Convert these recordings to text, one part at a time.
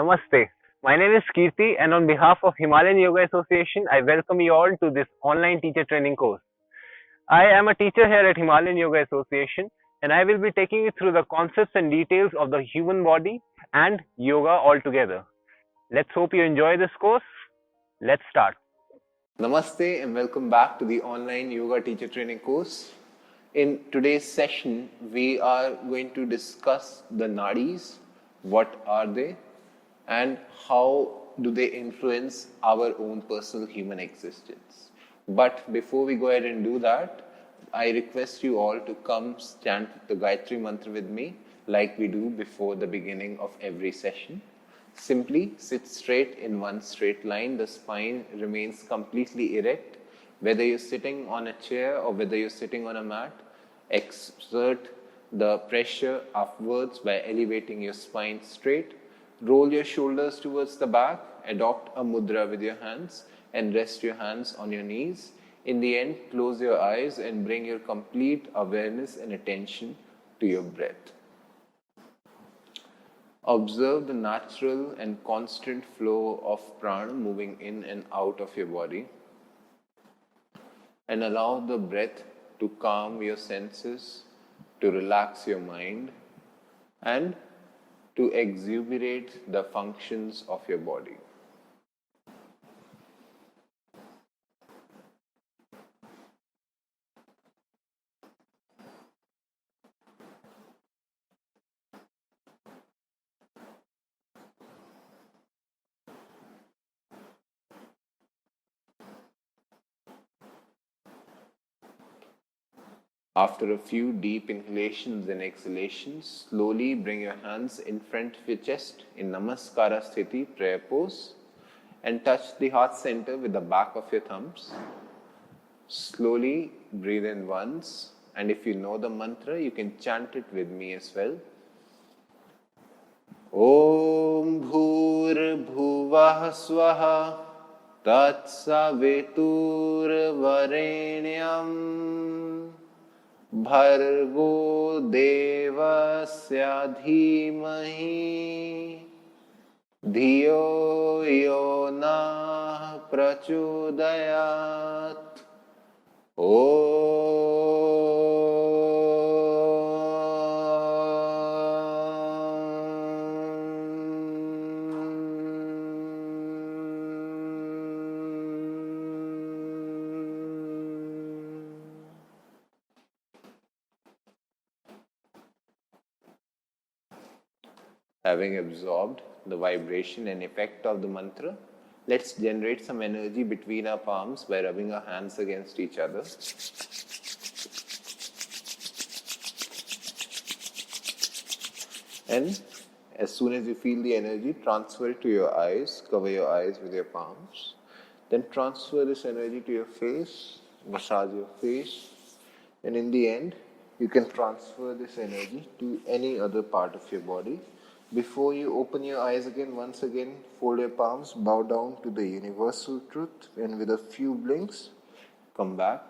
Namaste. My name is Kirti, and on behalf of Himalayan Yoga Association, I welcome you all to this online teacher training course. I am a teacher here at Himalayan Yoga Association, and I will be taking you through the concepts and details of the human body and yoga altogether. Let's hope you enjoy this course. Let's start. Namaste and welcome back to the online yoga teacher training course. In today's session, we are going to discuss the Nadis, what are they, and how do they influence our own personal human existence. But before we go ahead and do that, I request you all to come chant the Gayatri Mantra with me like we do before the beginning of every session. Simply sit straight in one straight line. The spine remains completely erect. Whether you're sitting on a chair or whether you're sitting on a mat, exert the pressure upwards by elevating your spine straight. Roll your shoulders towards the back. Adopt a mudra with your hands and rest your hands on your knees. In the end, close your eyes and bring your complete awareness and attention to your breath. Observe the natural and constant flow of prana moving in and out of your body, and allow the breath to calm your senses, to relax your mind, and to exuberate the functions of your body. After a few deep inhalations and exhalations, slowly bring your hands in front of your chest in Namaskara Sthiti, prayer pose, and touch the heart center with the back of your thumbs. Slowly breathe in once, and if you know the mantra, you can chant it with me as well. Om Bhur Bhuvah Swaha Tat Savitur Varenyam Bhargo Devasya Dhimahi Dhiyo Yo Nah Prachodayat. Having absorbed the vibration and effect of the mantra, let's generate some energy between our palms by rubbing our hands against each other. And as soon as you feel the energy, transfer it to your eyes, cover your eyes with your palms. Then transfer this energy to your face, massage your face, and in the end, you can transfer this energy to any other part of your body. Before you open your eyes again, once again, fold your palms, bow down to the universal truth, and with a few blinks, come back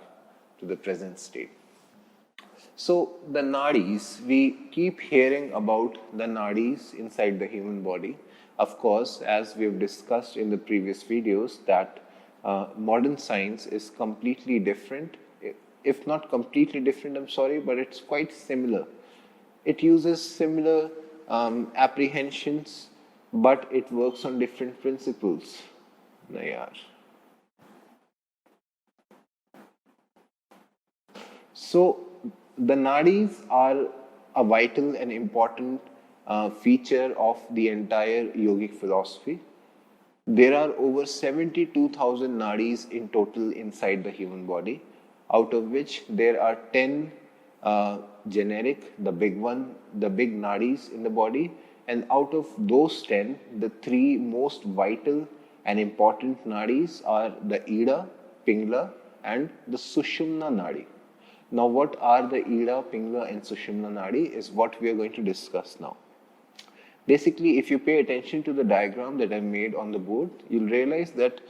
to the present state. So, the Nadis, we keep hearing about the Nadis inside the human body. Of course, as we have discussed in the previous videos, that modern science is completely different. If not completely different, I'm sorry, but it's quite similar. It uses similar apprehensions, but it works on different principles. So, the Nadis are a vital and important feature of the entire yogic philosophy. There are over 72,000 Nadis in total inside the human body, out of which there are 10 generic, the big Nadis in the body, and out of those 10, the 3 most vital and important Nadis are the 𝐸𝐸𝐷a, Pingla, and the Sushumna Nadi. Now, what are the 𝐸𝐸𝐷a, Pingla, and Sushumna Nadi is what we are going to discuss now. Basically, if you pay attention to the diagram that I made on the board, you'll realize that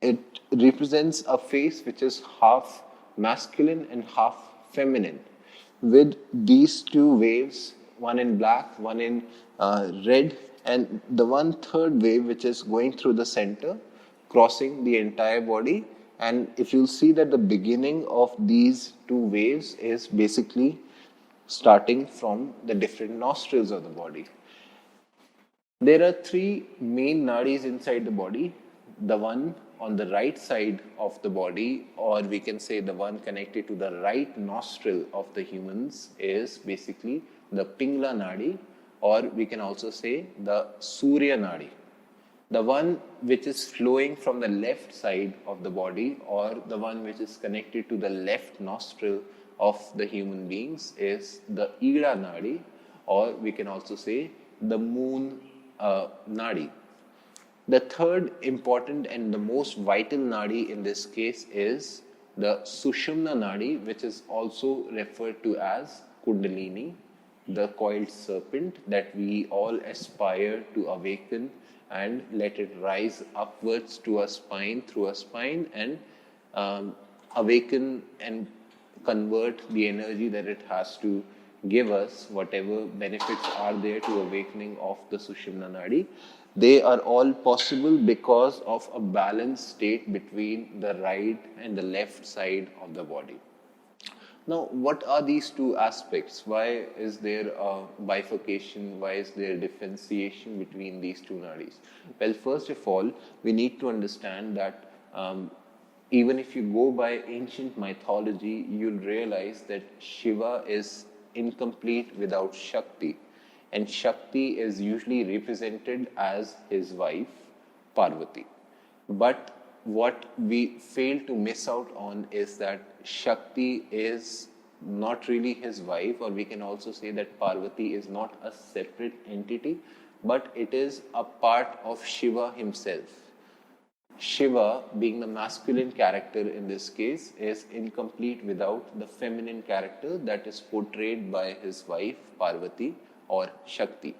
it represents a face which is half masculine and half feminine, with these two waves, one in black, one in red, and the one third wave which is going through the center, crossing the entire body. And if you'll see that the beginning of these two waves is basically starting from the different nostrils of the body. There are three main nadis inside the body. The one on the right side of the body, or we can say the one connected to the right nostril of the humans, is basically the Pingla Nadi, or we can also say the Surya Nadi. The one which is flowing from the left side of the body, or the one which is connected to the left nostril of the human beings, is the Ida Nadi, or we can also say the moon Nadi. The third important and the most vital Nadi in this case is the Sushumna Nadi, which is also referred to as Kundalini, the coiled serpent that we all aspire to awaken and let it rise upwards to our spine, through our spine, and awaken and convert the energy that it has to give us, whatever benefits are there to awakening of the Sushumna Nadi. They are all possible because of a balanced state between the right and the left side of the body. Now, what are these two aspects? Why is there a bifurcation? Why is there differentiation between these two nadis? Well, first of all, we need to understand that even if you go by ancient mythology, you'll realize that Shiva is incomplete without Shakti. And Shakti is usually represented as his wife, Parvati. But what we fail to miss out on is that Shakti is not really his wife, or we can also say that Parvati is not a separate entity, but it is a part of Shiva himself. Shiva, being the masculine character in this case, is incomplete without the feminine character that is portrayed by his wife, Parvati, or Shakti.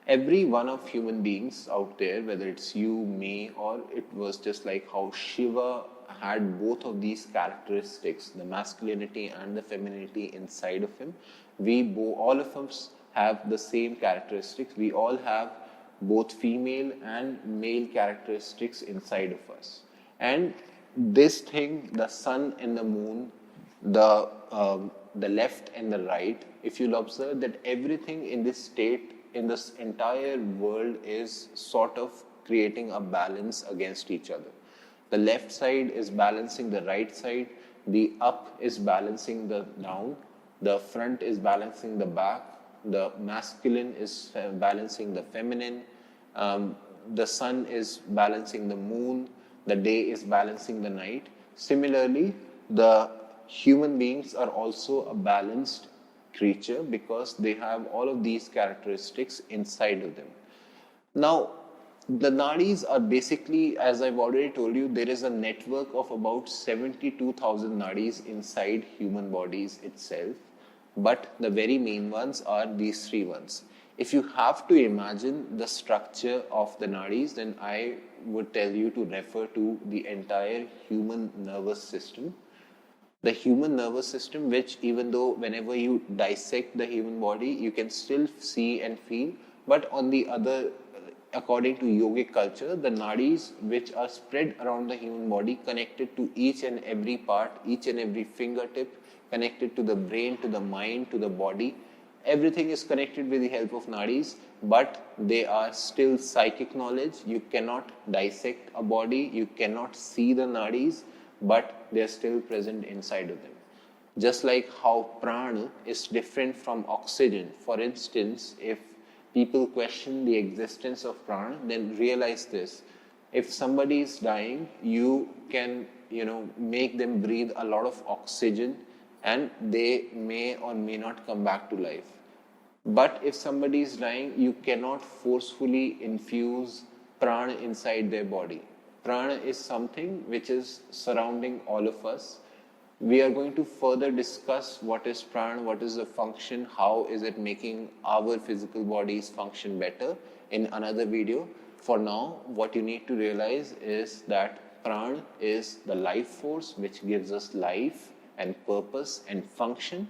Every one of human beings out there, whether it's you, me, or it was just like how Shiva had both of these characteristics, the masculinity and the femininity inside of him, all of us have the same characteristics. We all have both female and male characteristics inside of us. And this thing, the sun and the moon, the left and the right, if you'll observe that everything in this state, in this entire world, is sort of creating a balance against each other. The left side is balancing the right side, the up is balancing the down, the front is balancing the back, the masculine is balancing the feminine, the sun is balancing the moon, the day is balancing the night. Similarly, the human beings are also a balanced creature because they have all of these characteristics inside of them. Now, the nadis are basically, as I've already told you, there is a network of about 72,000 nadis inside human bodies itself. But the very main ones are these three ones. If you have to imagine the structure of the nadis, then I would tell you to refer to the entire human nervous system. The human nervous system, which even though whenever you dissect the human body, you can still see and feel, but on the other, according to yogic culture, the nadis which are spread around the human body, connected to each and every part, each and every fingertip, connected to the brain, to the mind, to the body, everything is connected with the help of nadis, but they are still psychic knowledge. You cannot dissect a body, you cannot see the nadis, but they are still present inside of them. Just like how prana is different from oxygen. For instance, if people question the existence of prana, then realize this. If somebody is dying, you can, make them breathe a lot of oxygen and they may or may not come back to life. But if somebody is dying, you cannot forcefully infuse prana inside their body. Prana is something which is surrounding all of us. We are going to further discuss what is prana, what is the function, how is it making our physical bodies function better in another video. For now, what you need to realize is that prana is the life force which gives us life and purpose and function.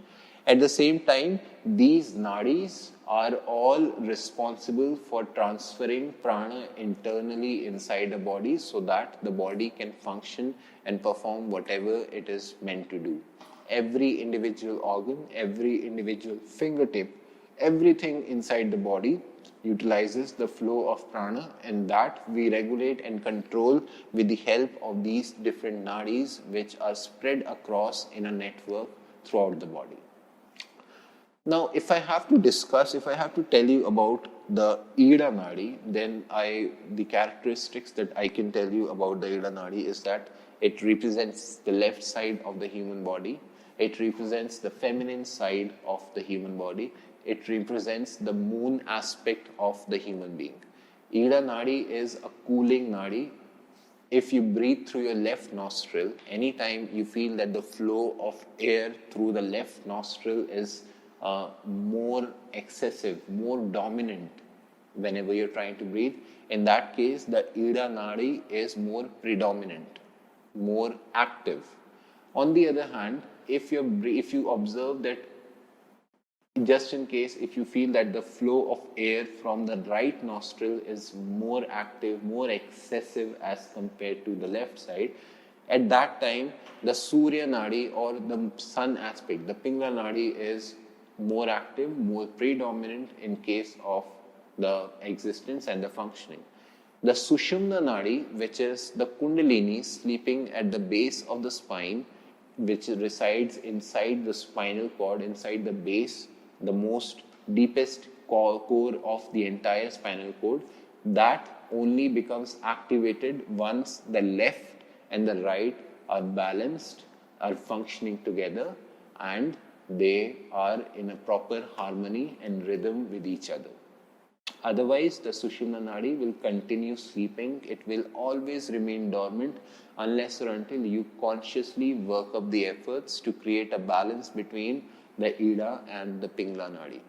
At the same time, these nadis are all responsible for transferring prana internally inside the body so that the body can function and perform whatever it is meant to do. Every individual organ, every individual fingertip, everything inside the body utilizes the flow of prana, and that we regulate and control with the help of these different nadis which are spread across in a network throughout the body. Now, if I have to tell you about the 𝐸𝐸 Nadi, then the characteristics that I can tell you about the 𝐸𝐸 Nadi is that it represents the left side of the human body. It represents the feminine side of the human body. It represents the moon aspect of the human being. 𝐸𝐸 Nadi is a cooling Nadi. If you breathe through your left nostril, anytime you feel that the flow of air through the left nostril is more excessive, more dominant whenever you're trying to breathe, in that case, the 𝐸𝐸 Nadi is more predominant, more active. On the other hand, if you observe that, just in case, if you feel that the flow of air from the right nostril is more active, more excessive as compared to the left side, at that time, the Surya Nadi or the sun aspect, the Pingla Nadi is more active, more predominant in case of the existence and the functioning. The Sushumna Nadi, which is the Kundalini sleeping at the base of the spine, which resides inside the spinal cord, inside the base, the most deepest core of the entire spinal cord, that only becomes activated once the left and the right are balanced, are functioning together, and they are in a proper harmony and rhythm with each other. Otherwise, the Sushumna Nadi will continue sleeping. It will always remain dormant unless or until you consciously work up the efforts to create a balance between the 𝐸𝐸 and the Pingla Nadi.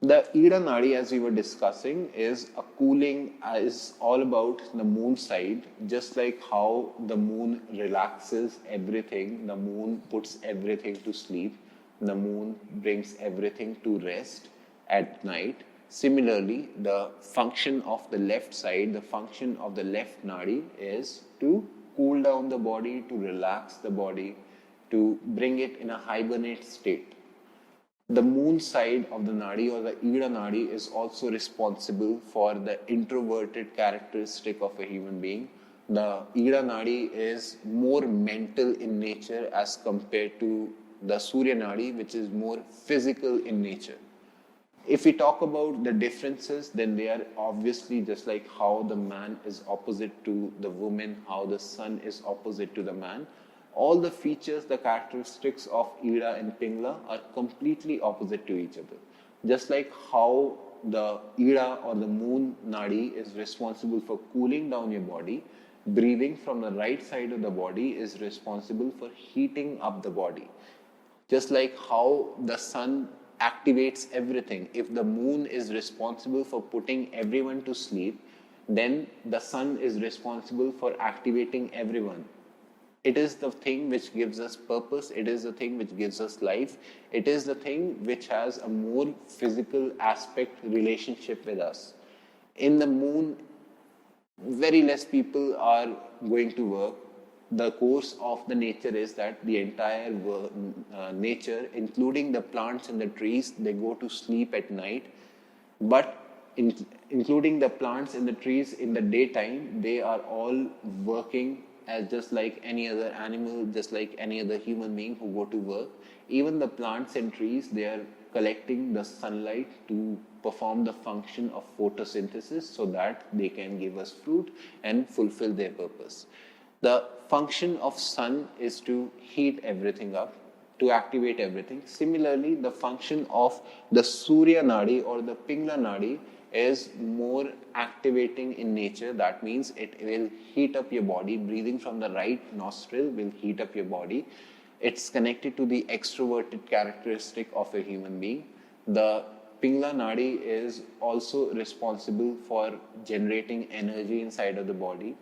The 𝐸𝐸 Nadi, as we were discussing, is a cooling, is all about the moon side. Just like how the moon relaxes everything, the moon puts everything to sleep, the moon brings everything to rest at night. Similarly, the function of the left side, the function of the left Nadi is to cool down the body, to relax the body, to bring it in a hibernate state. The moon side of the Nadi or the 𝐸𝐸 Nadi is also responsible for the introverted characteristic of a human being. The 𝐸𝐸 Nadi is more mental in nature as compared to the Surya Nadi, which is more physical in nature. If we talk about the differences, then they are obviously just like how the man is opposite to the woman, how the sun is opposite to the man. All the features, the characteristics of 𝐸𝐸 and Pingla are completely opposite to each other. Just like how the 𝐸𝐸 or the moon Nadi is responsible for cooling down your body, breathing from the right side of the body is responsible for heating up the body. Just like how the sun activates everything. If the moon is responsible for putting everyone to sleep, then the sun is responsible for activating everyone. It is the thing which gives us purpose. It is the thing which gives us life. It is the thing which has a more physical aspect relationship with us. In the moon, very less people are going to work. The course of the nature is that the entire nature, including the plants and the trees, they go to sleep at night. But including the plants and the trees in the daytime, they are all working as just like any other animal, just like any other human being who go to work. Even the plants and trees, they are collecting the sunlight to perform the function of photosynthesis so that they can give us fruit and fulfill their purpose. The function of sun is to heat everything up, to activate everything. Similarly, the function of the Surya Nadi or the Pingla Nadi is more activating in nature. That means it will heat up your body. Breathing from the right nostril will heat up your body. It's connected to the extroverted characteristic of a human being. The Pingla Nadi is also responsible for generating energy inside of the body.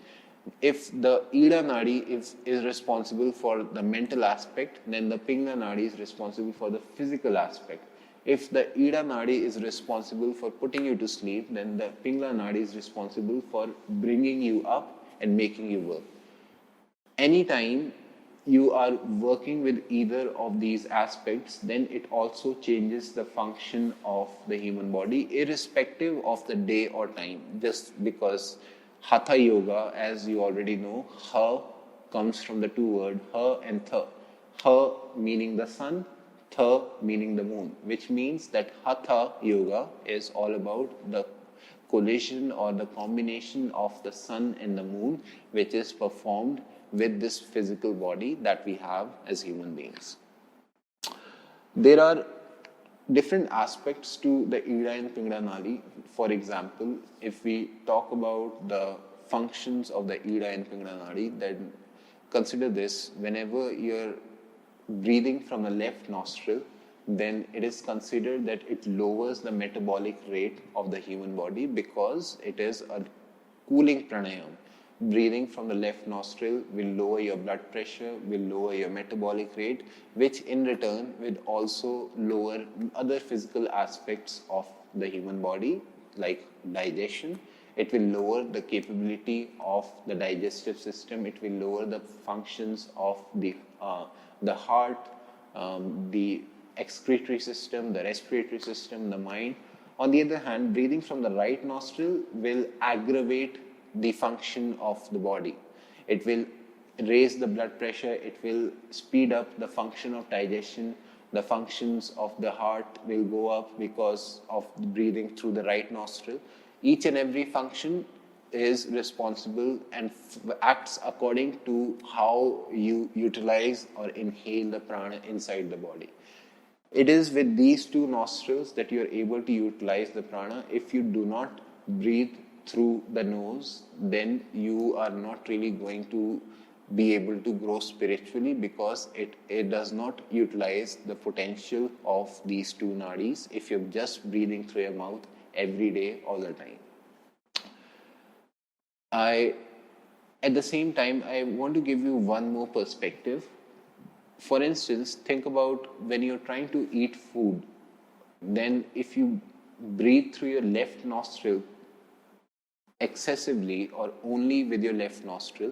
If the 𝐸𝐸 Nadi is responsible for the mental aspect, then the 𝐵𝐸 Nadi is responsible for the physical aspect. If the 𝐸𝐸 Nadi is responsible for putting you to sleep, then the 𝐵𝐸 Nadi is responsible for bringing you up and making you work. Anytime you are working with either of these aspects, then it also changes the function of the human body, irrespective of the day or time. Just because Hatha Yoga, as you already know, Ha comes from the two words Ha and Tha. Ha meaning the sun, Tha meaning the moon, which means that Hatha Yoga is all about the collision or the combination of the sun and the moon, which is performed with this physical body that we have as human beings. There are different aspects to the 𝐸𝐸 and 𝐵𝐸 Nadi. For example, if we talk about the functions of the 𝐸𝐸 and 𝐵𝐸 Nadi, then consider this: whenever you're breathing from the left nostril, then it is considered that it lowers the metabolic rate of the human body because it is a cooling pranayam. Breathing from the left nostril will lower your blood pressure, will lower your metabolic rate, which in return will also lower other physical aspects of the human body, like digestion. It will lower the capability of the digestive system. It will lower the functions of the heart, the excretory system, the respiratory system, the mind. On the other hand, breathing from the right nostril will aggravate the function of the body. It will raise the blood pressure, it will speed up the function of digestion, the functions of the heart will go up because of breathing through the right nostril. Each and every function is responsible and acts according to how you utilize or inhale the prana inside the body. It is with these two nostrils that you are able to utilize the prana. If you do not breathe through the nose, then you are not really going to be able to grow spiritually because it does not utilize the potential of these two nadis if you're just breathing through your mouth every day, all the time. At the same time, I want to give you one more perspective. For instance, think about when you're trying to eat food, then if you breathe through your left nostril excessively or only with your left nostril,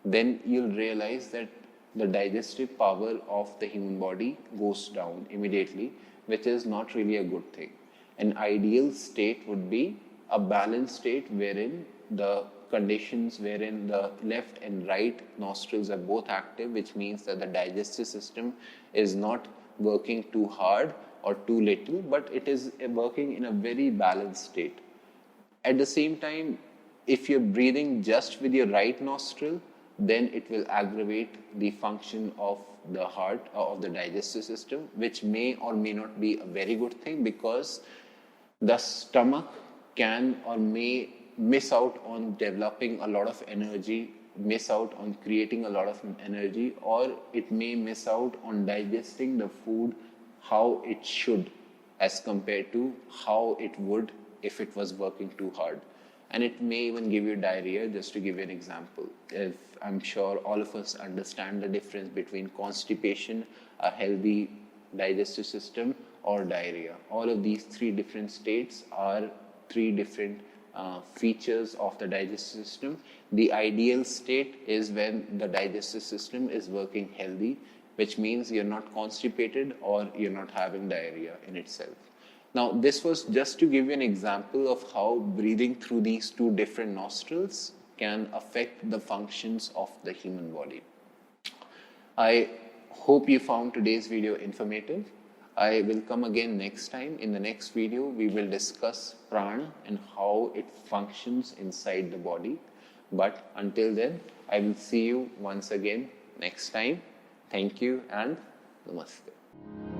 then you'll realize that the digestive power of the human body goes down immediately, which is not really a good thing. An ideal state would be a balanced state wherein the conditions wherein the left and right nostrils are both active, which means that the digestive system is not working too hard or too little, but it is working in a very balanced state. At the same time, if you're breathing just with your right nostril, then it will aggravate the function of the heart or of the digestive system, which may or may not be a very good thing because the stomach can or may miss out on developing a lot of energy, miss out on creating a lot of energy, or it may miss out on digesting the food how it should as compared to how it would if it was working too hard. And it may even give you diarrhea, just to give you an example. If I'm sure all of us understand the difference between constipation, a healthy digestive system, or diarrhea. All of these three different states are three different features of the digestive system. The ideal state is when the digestive system is working healthy, which means you're not constipated or you're not having diarrhea in itself. Now, this was just to give you an example of how breathing through these two different nostrils can affect the functions of the human body. I hope you found today's video informative. I will come again next time. In the next video, we will discuss prana and how it functions inside the body. But until then, I will see you once again next time. Thank you and namaste.